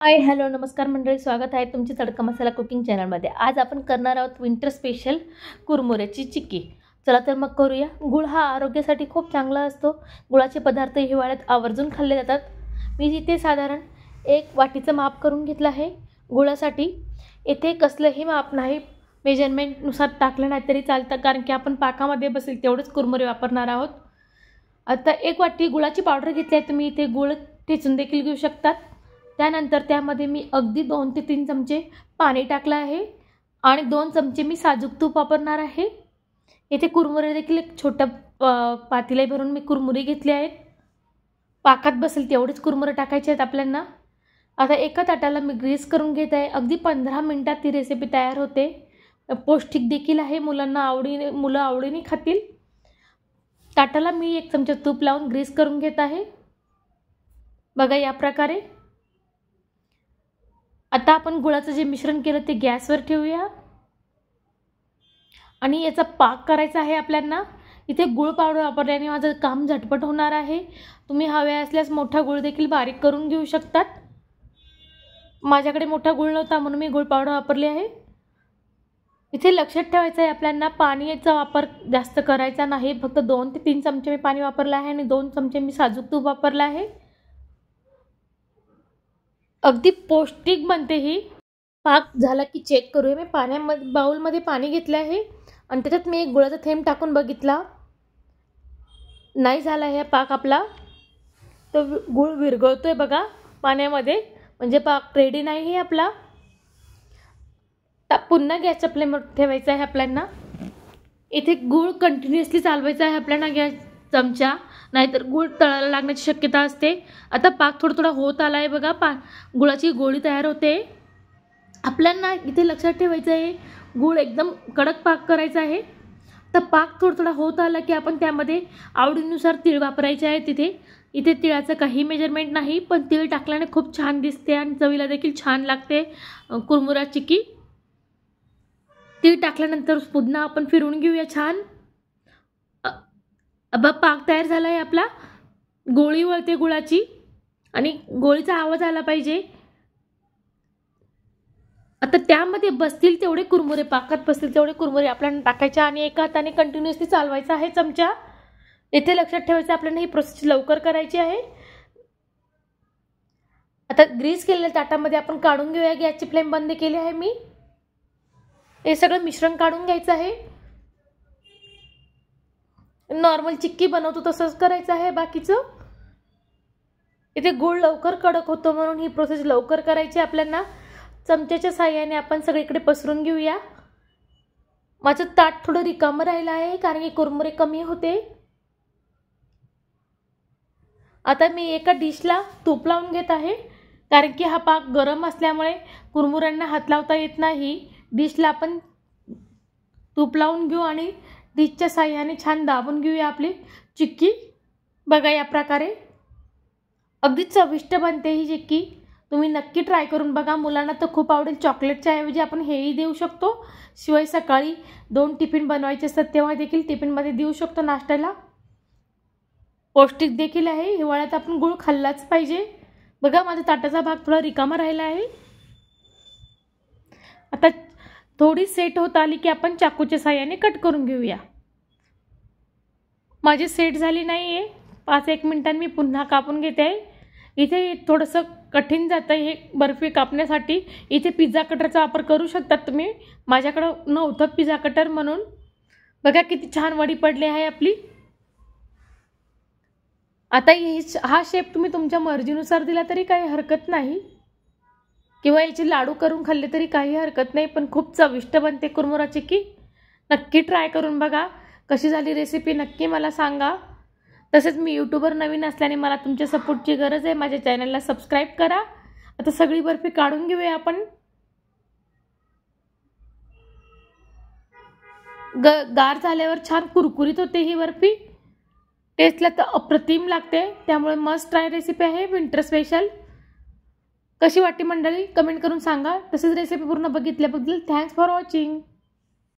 Hi hello नमस्कार मंडळी, स्वागत आहे तुमचे तडका मसाला कुकिंग चॅनलमध्ये। आज आपण करणार आहोत विंटर स्पेशल कुरमुऱ्याची चिक्की। चला तर मग करूया। गुळ हा आरोग्यासाठी खूप चांगला असतो। गुळाचे पदार्थ हिवाळ्यात आवर्जून खाल्ले जातात। मी इथे साधारण 1 वाटीचं माप करून घेतलं आहे गुळासाठी। इथे कसलंही माप नाही, मेजरमेंटनुसार टाकलं नाही तरी चालतं, कारण की आपण पाकामध्ये बसेल तेवढेच कुरमुरे वापरणार आहोत। आता 1 वाटी गुळाची पावडर घेतली आहे। तुम्ही इथे गुळ ठेचून देखील घेऊ शकतात। त्यानंतर त्यामध्ये मी अगदी 2 ते 3 चमचे पाणी टाकलं आहे आणि 2 चमचे मी साजूक तूप वापरणार आहे। इथे कुरमुरे देखील एक छोटं पातेले भरून मी कुरमुरे घेतले आहेत। पाकात बसेल तेवढेच कुरमुरे टाकायचे आहेत आपल्याला। आता एका ताटाला मी ग्रीस करून घेत आहे। अगदी 15 मिनिटात ही रेसिपी तयार होते। पौष्टिक देखील आहे, मुलं आवडीने खातील। ताटाला मी 1 चमचा तूप लावून ग्रीस करून घेत आहे। बघा या प्रकारे। आता आपण गुळाचं जे मिश्रण केलं ते गॅसवर ठेवूया आणि याचा पाक करायचा आहे आपल्याला। इथे गुळ पावडर वापरल्याने माझं काम झटपट होणार आहे। तुम्ही हवे असल्यास मोठा गुळ देखील बारीक करून घेऊ शकतात। माझ्याकडे मोठा गुळ नव्हता म्हणून मी गुळ पावडर वापरली आहे। इथे लक्षात ठेवायचं आहे आपल्याला, पाण्याचा वापर जास्त करायचा नाही। फक्त 2 ते 3 चमचे मी पाणी वापरलं आहे आणि 2 चमचे मी साजूक तूप वापरलं आहे। अगदी पौष्टिक बनते ही। पाक झाला की चेक करूया। मी पाण्यामध्ये बाउलमध्ये पाणी घेतलं आहे आणि त्याच्यात मी 1 गुळाचा थेंब टाकून बघितला, नाही झाला हे पाक आपला। तो गुळ विरघळतोय बघा पाण्यामध्ये, म्हणजे पाक रेडी नाही आहे आपला। पुन्हा गॅसचा फ्लेमवर ठेवायचा आहे आपल्याला। इथे गुळ कंटिन्युअसली चालवायचा आहे आपल्याला गॅस चमचा, नाहीतर गुळ तळायला लागण्याची शक्यता असते। आता पाक थोडा होत आला आहे बघा, गुळाची गोळी तयार होते। आपल्याला इथे लक्षात ठेवायचं आहे, गुळ एकदम कडक पाक करायचा आहे। तर पाक थोडा होत आला की आपण त्यामध्ये आवडीनुसार तीळ वापरायचे आहे। इथे तिळाचं काही मेजरमेंट नाही, पण तीळ टाकल्याने खूप छान दिसते आणि चवीला देखील छान लागते कुरमुरा चिक्की। तीळ टाकल्यानंतर पुन्हा आपण फिरवून घेऊया छान। पाक तयार झाला आहे आपला। गोळी वळते गुळाची आणि गोळीचा आवाज आला पाहिजे। आता त्यामध्ये बसतील तेवढे कुरमुरे, पाकात बसतील तेवढे कुरमुरे आपल्याला टाकायचे आणि एका हाताने कंटिन्युअसली चालवायचा आहे चमचा। इथे लक्षात ठेवायचं आपल्याला ही प्रोसेस लवकर करायची आहे। आता ग्रीस केलेल्या ताटामध्ये आपण काढून घेऊया। गॅसची फ्लेम बंद केली आहे मी। हे सगळं मिश्रण काढून घ्यायचं आहे। नॉर्मल चिक्की बनवतो तसंच करायचं आहे बाकीचं। इथे गुळ लवकर कडक होतो म्हणून ही प्रोसेस लवकर करायची आपल्याला। चमच्याच्या साहाय्याने आपण सगळीकडे पसरून घेऊया। माझं ताट थोडं रिकामं राहिलं आहे कारण की कुरमुरे कमी होते। आता मी एका डिशला तूप लावून घेत आहे, कारण की हा पाक गरम असल्यामुळे कुरमुऱ्यांना हात लावता येत नाही। डिशला आपण तूप लावून घेऊ आणि डिशच्या साहाय्याने छान दाबून घेऊया आपली चिक्की। बघा या प्रकारे अगदी चविष्ट बनते ही चिक्की। तुम्ही नक्की ट्राय करून बघा, मुलांना तर खूप आवडेल। चॉकलेटच्या ऐवजी आपण हेही देऊ शकतो। शिवाय सकाळी 2 टिफिन बनवायचे असतात तेव्हा देखील टिफिनमध्ये देऊ शकतो नाश्त्याला। पौष्टिक देखील आहे, हिवाळ्यात आपण गुळ खाल्लाच पाहिजे। बघा माझा ताटाचा भाग थोडा रिकामा राहिला आहे। आता थोडी सेट होत आली की आपण चाकूच्या साहाय्याने कट करून घेऊया। माझी सेट झाली नाही आहे, 5-1 मिनिटांनी मी पुन्हा कापून घेते आहे। इथे थोडंसं कठीण जातं हे बर्फी कापण्यासाठी। इथे पिझ्झा कटरचा वापर करू शकतात तुम्ही, माझ्याकडं नव्हतं पिझ्झा कटर म्हणून। बघा किती छान वडी पडली आहे आपली। आता हा शेप तुम्ही तुमच्या मर्जीनुसार दिला तरी काही हरकत नाही, किंवा याचे लाडू करून खाल्ले तरी काही हरकत नाही, पण खूप चविष्ट बनते कुरमुरा चिक्की। नक्की ट्राय करून बघा। कशी झाली रेसिपी नक्की मला सांगा। तसेच मी यूट्यूबर नवीन असल्याने मला तुमच्या सपोर्टची गरज आहे। माझ्या चॅनलला सबस्क्राईब करा। आता सगळी बर्फी काढून घेऊया आपण। गार झाल्यावर छान कुरकुरीत होते ही बर्फी। टेस्टला तर अप्रतिम लागते, त्यामुळे मस्ट ट्राय रेसिपी आहे विंटर स्पेशल। कशी वाटली मंडळी कमेंट करून सांगा। तसेच रेसिपी पूर्ण बघितल्याबद्दल थँक्स फॉर वॉचिंग।